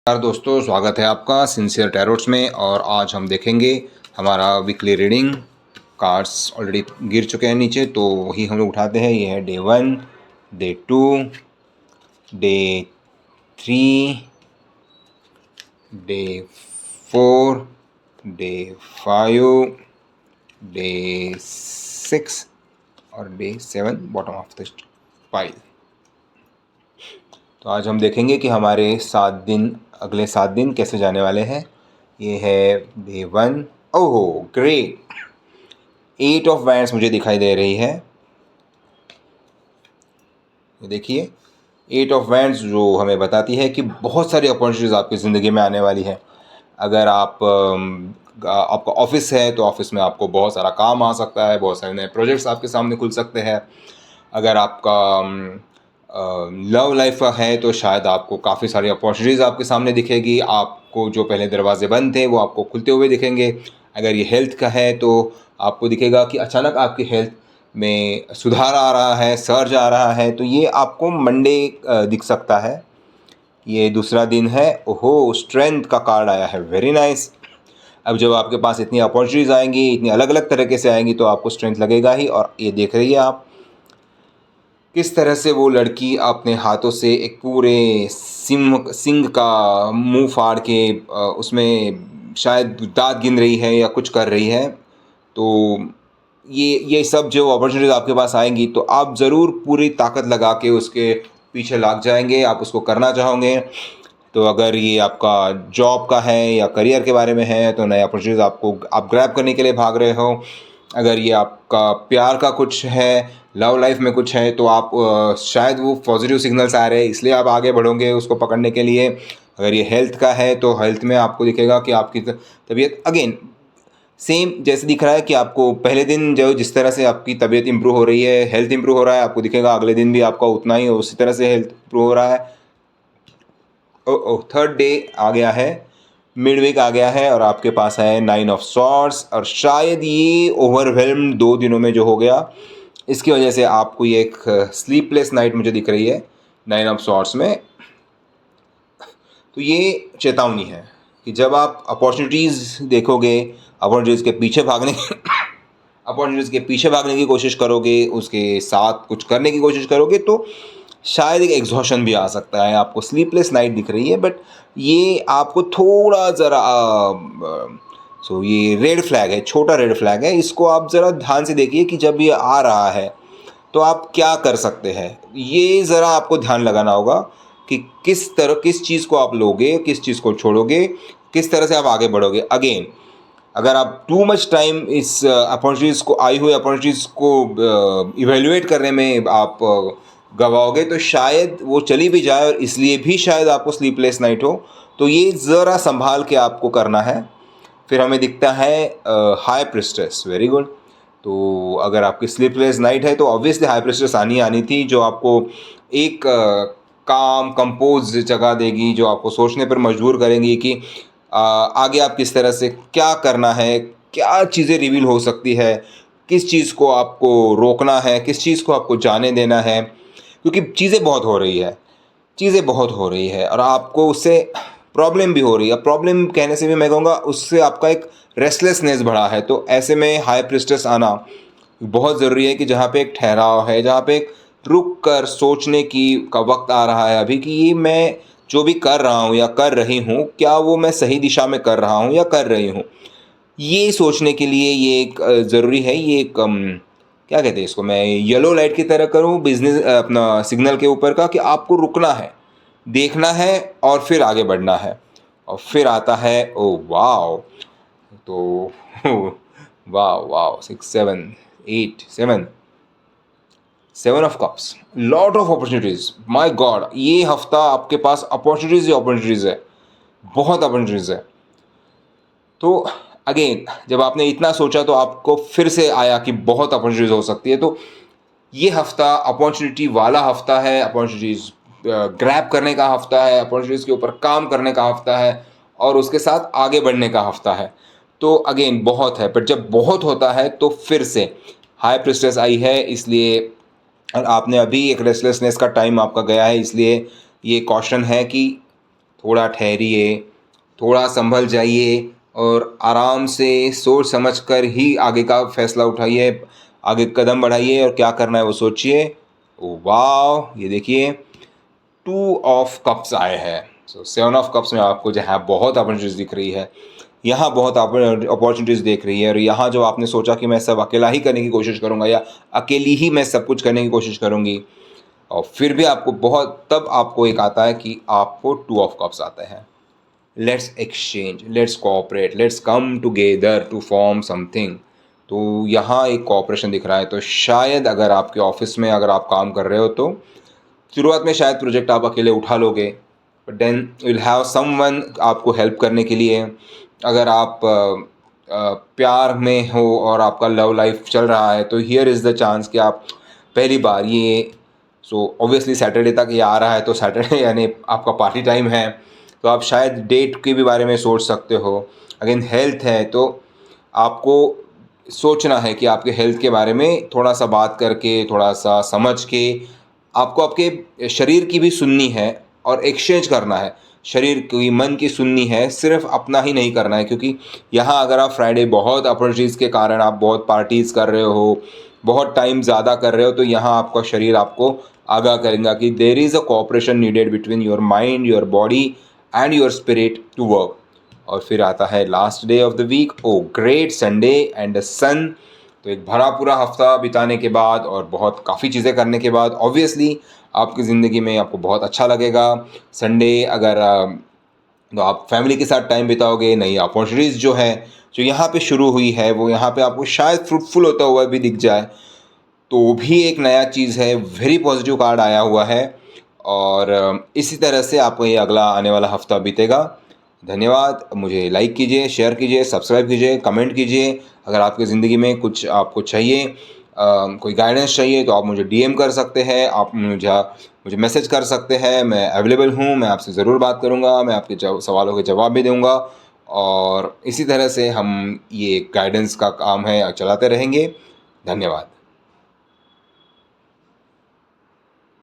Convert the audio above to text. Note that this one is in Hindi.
नमस्कार दोस्तों, स्वागत है आपका सिंसियर टैरोट्स में। और आज हम देखेंगे हमारा वीकली रीडिंग। कार्ड्स ऑलरेडी गिर चुके हैं नीचे, तो वही हम लोग उठाते हैं। ये है day 1, day 2, day 3, day 4, day 5, day 6 और day 7 bottom of the pile. तो आज हम देखेंगे कि हमारे अगले 7 दिन कैसे जाने वाले हैं। ये है डे 1। ओहो ग्रेट, 8 ऑफ वैंड्स मुझे दिखाई दे रही है। ये देखिए 8 ऑफ वैंड्स जो हमें बताती है कि बहुत सारी अपॉर्चुनिटीज़ आपकी ज़िंदगी में आने वाली है। अगर आपका ऑफिस है तो ऑफिस में आपको बहुत सारा काम आ सकता है, बहुत सारे नए प्रोजेक्ट्स आपके सामने खुल सकते हैं। अगर आपका लव लाइफ है तो शायद आपको काफ़ी सारी अपॉर्चुनिटीज़ आपके सामने दिखेगी। आपको जो पहले दरवाजे बंद थे वो आपको खुलते हुए दिखेंगे। अगर ये हेल्थ का है तो आपको दिखेगा कि अचानक आपकी हेल्थ में सुधार आ रहा है, सर्ज आ रहा है। तो ये आपको मंडे दिख सकता है। ये दूसरा दिन है। ओहो, स्ट्रेंथ का कार्ड आया है, वेरी नाइस। अब जब आपके पास इतनी अपॉर्चुनिटीज़ आएंगी, इतनी अलग अलग तरीके से आएंगी, तो आपको स्ट्रेंथ लगेगा ही। और ये देख रही है आप किस तरह से वो लड़की अपने हाथों से एक पूरे सिंग का मुंह फाड़ के उसमें शायद दांत गिन रही है या कुछ कर रही है। तो ये सब जो अपॉर्चुनिटीज़ आपके पास आएंगी तो आप ज़रूर पूरी ताकत लगा के उसके पीछे लग जाएंगे, आप उसको करना चाहोगे। तो अगर ये आपका जॉब का है या करियर के बारे में है तो नए अपॉर्चुनिटीज़ आप ग्रैब करने के लिए भाग रहे हो। अगर ये आपका प्यार का कुछ है, लव लाइफ में कुछ है, तो आप शायद वो पॉजिटिव सिग्नल्स आ रहे हैं इसलिए आप आगे बढ़ोगे उसको पकड़ने के लिए। अगर ये हेल्थ का है तो हेल्थ में आपको दिखेगा कि आपकी तबीयत अगेन सेम जैसे दिख रहा है कि आपको पहले दिन जो जिस तरह से आपकी तबीयत इंप्रूव हो रही है, हेल्थ इंप्रूव हो रहा है, आपको दिखेगा अगले दिन भी आपका उतना ही उसी तरह से हेल्थ इंप्रूव हो रहा है। थर्ड डे आ गया है, मिड वीक आ गया है और आपके पास है 9 ऑफ सॉर्ड्स। और शायद ये ओवरवेल्म्ड 2 दिनों में जो हो गया इसकी वजह से आपको ये एक स्लीपलेस नाइट मुझे दिख रही है 9 ऑफ सॉर्ड्स में। तो ये चेतावनी है कि जब आप अपॉर्चुनिटीज़ देखोगे, अपॉर्चुनिटीज़ के पीछे भागने अपॉर्चुनिटीज़ के पीछे भागने की कोशिश करोगे, उसके साथ कुछ करने की कोशिश करोगे, तो शायद एक एग्जॉशन भी आ सकता है। आपको स्लीपलेस नाइट दिख रही है, बट ये आपको थोड़ा ज़रा ये रेड फ्लैग है, छोटा रेड फ्लैग है। इसको आप ज़रा ध्यान से देखिए कि जब ये आ रहा है तो आप क्या कर सकते हैं। ये ज़रा आपको ध्यान लगाना होगा कि किस चीज़ को आप लोगे, किस चीज़ को छोड़ोगे, किस तरह से आप आगे बढ़ोगे। अगेन अगर आप टू मच टाइम इस अपॉर्चुनिटीज़ को आई हुई अपॉर्चुनिटीज़ को इवेल्युएट करने में आप गवाओगे तो शायद वो चली भी जाए, और इसलिए भी शायद आपको स्लीपलेस नाइट हो। तो ये ज़रा संभाल के आपको करना है। फिर हमें दिखता है हाई प्रिस्टेस, वेरी गुड। तो अगर आपकी स्लीपलेस नाइट है तो ऑब्वियसली हाई प्रिस्टेस आनी थी, जो आपको एक काम कंपोज जगह देगी, जो आपको सोचने पर मजबूर करेंगी कि आगे आप किस तरह से क्या करना है, क्या चीज़ें रिवील हो सकती है, किस चीज़ को आपको रोकना है, किस चीज़ को आपको जाने देना है। क्योंकि चीज़ें बहुत हो रही है और आपको उससे प्रॉब्लम भी हो रही है। प्रॉब्लम कहने से भी मैं कहूँगा उससे आपका एक रेस्टलेसनेस बढ़ा है। तो ऐसे में हाई प्रिस्टेस आना बहुत ज़रूरी है कि जहाँ पे एक ठहराव है, जहाँ पे एक रुक कर सोचने का वक्त आ रहा है अभी, कि ये मैं जो भी कर रहा हूँ या कर रही हूँ, क्या वो मैं सही दिशा में कर रहा हूँ या कर रही हूँ। ये सोचने के लिए ये एक ज़रूरी है। ये एक क्या कहते हैं इसको, मैं येलो लाइट की तरह करूँ बिजनेस अपना सिग्नल के ऊपर का, कि आपको रुकना है, देखना है और फिर आगे बढ़ना है। और फिर आता है ओ वाओ, तो wow wow 6 7 8 7 of cups, lot of opportunities. My God, ये हफ्ता आपके पास अपॉर्चुनिटीज़ ही अपॉर्चुनिटीज़ है, बहुत अपॉर्चुनिटीज़ है। तो अगेन जब आपने इतना सोचा तो आपको फिर से आया कि बहुत अपॉर्चुनिटीज़ हो सकती है। तो ये हफ्ता अपॉर्चुनिटी वाला हफ्ता है, अपॉर्चुनिटीज़ ग्रैब करने का हफ्ता है, अपॉर्चुनिटीज़ के ऊपर काम करने का हफ्ता है और उसके साथ आगे बढ़ने का हफ्ता है। तो अगेन बहुत है, पर जब बहुत होता है तो फिर से हाई प्रेस्टेस आई है, इसलिए और आपने अभी एक रेस्टलेसनेस का टाइम आपका गया है, इसलिए ये कॉशन है कि थोड़ा ठहरिए, थोड़ा संभल जाइए और आराम से सोच समझ कर ही आगे का फैसला उठाइए, आगे कदम बढ़ाइए और क्या करना है वो सोचिए। वाह, ये देखिए 2 ऑफ कप्स आए हैं। सो 7 ऑफ कप्स में आपको जहाँ बहुत अपॉर्चुनिटीज़ दिख रही है, यहाँ बहुत अपॉर्चुनिटीज़ देख रही है, और यहाँ जो आपने सोचा कि मैं सब अकेला ही करने की कोशिश करूँगा या अकेली ही मैं सब कुछ करने की कोशिश करूँगी, और फिर भी आपको बहुत, तब आपको एक आता है कि आपको 2 ऑफ कप्स आते हैं। Let's exchange, let's cooperate, let's come together to form something. तो यहाँ एक कोऑपरेशन दिख रहा है। तो शायद अगर आपके ऑफिस में अगर आप काम कर रहे हो तो शुरुआत में शायद प्रोजेक्ट आप अकेले उठा लोगे, but then will have someone आपको हेल्प करने के लिए। अगर आप प्यार में हो और आपका लव लाइफ चल रहा है तो हियर इज़ द चांस कि आप पहली बार ये, सो ऑब्वियसली सैटरडे तक ये आ रहा है तो सैटरडे यानी आपका पार्टी टाइम है, तो आप शायद डेट के भी बारे में सोच सकते हो। अगेन हेल्थ है तो आपको सोचना है कि आपके हेल्थ के बारे में थोड़ा सा बात करके, थोड़ा सा समझ के, आपको आपके शरीर की भी सुननी है और एक्सचेंज करना है। शरीर की, मन की सुननी है, सिर्फ अपना ही नहीं करना है। क्योंकि यहाँ अगर आप फ्राइडे बहुत अपॉर्चुनिटीज़ के कारण आप बहुत पार्टीज़ कर रहे हो, बहुत टाइम ज़्यादा कर रहे हो, तो यहाँ आपका शरीर आपको आगाह करेगा कि there is a cooperation needed between your mind, your body and your spirit to work. और फिर आता है last day of the week, oh great Sunday and the sun. तो एक भरा पूरा हफ्ता बिताने के बाद और बहुत काफ़ी चीज़ें करने के बाद ऑब्वियसली आपकी ज़िंदगी में आपको बहुत अच्छा लगेगा। संडे अगर तो आप फैमिली के साथ टाइम बिताओगे, नई अपॉर्चुनिटीज़ जो है, जो यहाँ पे शुरू हुई है, वो यहाँ पे आपको शायद फ्रूटफुल होता हुआ भी दिख जाए, तो भी एक नया चीज़ है। वेरी पॉजिटिव कार्ड आया हुआ है और इसी तरह से आपको ये अगला आने वाला हफ्ता बीतेगा। धन्यवाद। मुझे लाइक कीजिए, शेयर कीजिए, सब्सक्राइब कीजिए, कमेंट कीजिए। अगर आपकी ज़िंदगी में कुछ आपको चाहिए, कोई गाइडेंस चाहिए तो आप मुझे डीएम कर सकते हैं, आप मुझे मैसेज कर सकते हैं। मैं अवेलेबल हूँ, मैं आपसे ज़रूर बात करूँगा, मैं आपके सवालों के जवाब भी दूँगा। और इसी तरह से हम ये गाइडेंस का काम है चलाते रहेंगे। धन्यवाद।